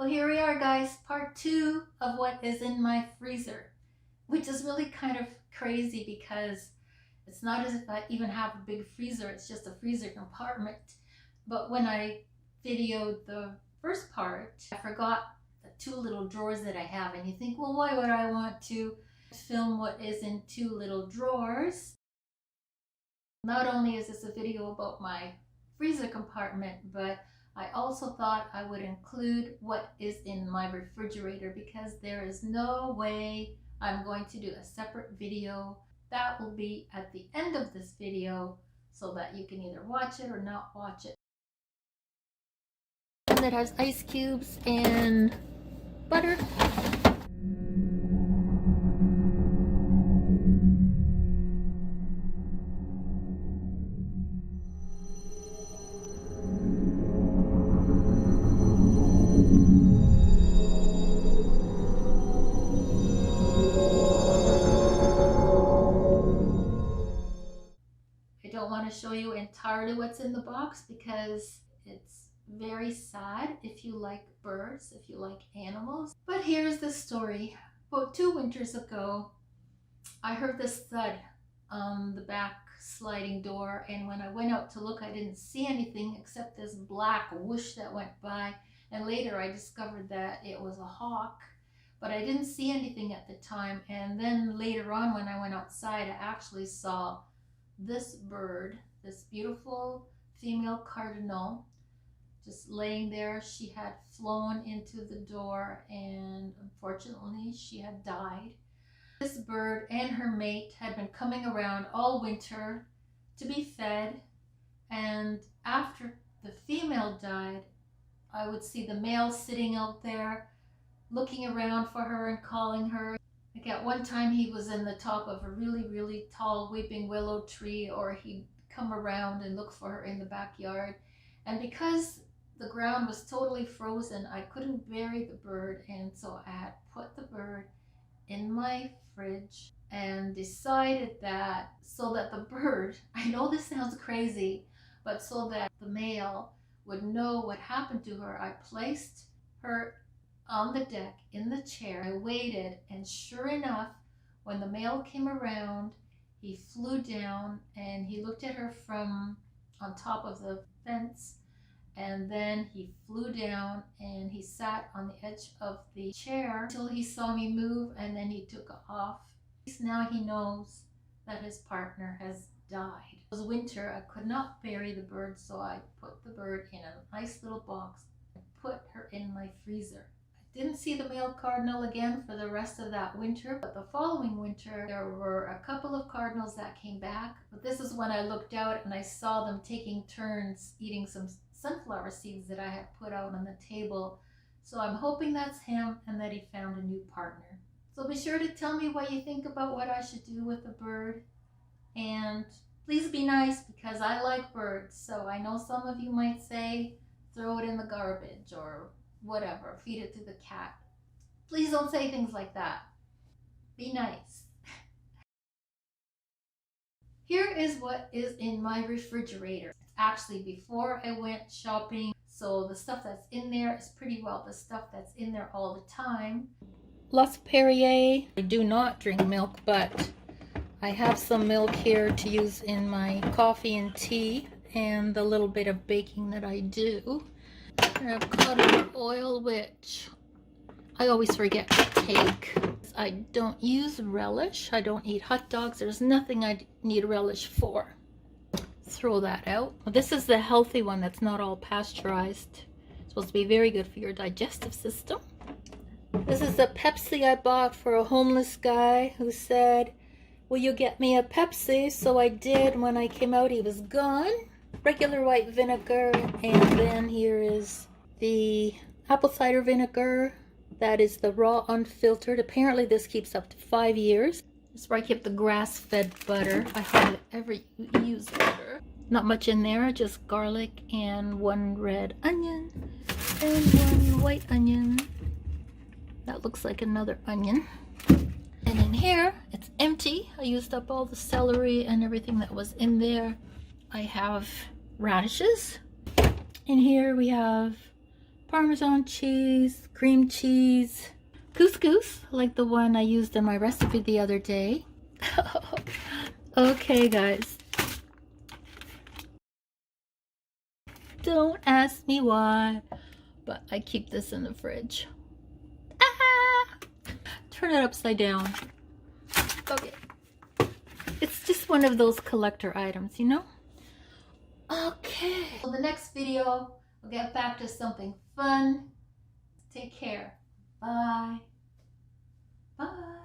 Well, here we are, guys, part 2 of what is in my freezer, which is really kind of crazy because it's not as if I even have a big freezer, it's just a freezer compartment. But when I videoed the first part, I forgot the 2 little drawers that I have, and you think, well, why would I want to film what is in 2 little drawers? Not only is this a video about my freezer compartment, but I also thought I would include what is in my refrigerator because there is no way I'm going to do a separate video. That will be at the end of this video so that you can either watch it or not watch it. And it has ice cubes and butter. I don't want to show you entirely what's in the box because it's very sad if you like birds, if you like animals. But here's the story. About 2 winters ago, I heard this thud on the back sliding door, and when I went out to look, I didn't see anything except this black whoosh that went by, and later I discovered that it was a hawk, but I didn't see anything at the time. And then later on, when I went outside, I actually saw this bird, this beautiful female cardinal, just laying there. She had flown into the door and unfortunately she had died. This bird and her mate had been coming around all winter to be fed, and after the female died, I would see the male sitting out there looking around for her and calling her. Like at one time he was in the top of a really tall weeping willow tree, or he'd come around and look for her in the backyard. And because the ground was totally frozen, I couldn't bury the bird, and so I had put the bird in my fridge and decided that so that the bird, I know this sounds crazy, but so that the male would know what happened to her, I placed her on the deck in the chair. I waited, and sure enough, when the male came around, he flew down and he looked at her from on top of the fence, and then he flew down and he sat on the edge of the chair until he saw me move, and then he took off. Now he knows that his partner has died. It was winter, I could not bury the bird, so I put the bird in a nice little box and put her in my freezer. Didn't see the male cardinal again for the rest of that winter, but the following winter there were a couple of cardinals that came back. But this is when I looked out and I saw them taking turns eating some sunflower seeds that I had put out on the table. So I'm hoping that's him and that he found a new partner. So be sure to tell me what you think about what I should do with the bird. And please be nice because I like birds. So I know some of you might say throw it in the garbage or whatever, feed it to the cat. Please don't say things like that. Be nice. Here is what is in my refrigerator. It's actually before I went shopping, so the stuff that's in there is pretty well the stuff that's in there all the time. Lots of Perrier. I do not drink milk, but I have some milk here to use in my coffee and tea and the little bit of baking that I do. I have cardinal oil, which I always forget to take. I don't use relish. I don't eat hot dogs. There's nothing I need relish for. Throw that out. This is the healthy one that's not all pasteurized. It's supposed to be very good for your digestive system. This is the Pepsi I bought for a homeless guy who said, "Will you get me a Pepsi?" So I did. When I came out, he was gone. Regular white vinegar, and then here is the apple cider vinegar. That is the raw unfiltered. Apparently this keeps up to 5 years. This is where I keep the grass-fed butter. I hardly ever use butter. Not much in there, just garlic and 1 red onion and 1 white onion. That looks like another onion. And in here, it's empty. I used up all the celery and everything that was in there. I have radishes. In here we have Parmesan cheese, cream cheese, couscous, like the one I used in my recipe the other day. Okay, guys. Don't ask me why, but I keep this in the fridge. Ah! Turn it upside down. Okay. It's just one of those collector items, you know? Okay. So the next video, we'll get back to something fun. Take care. Bye. Bye.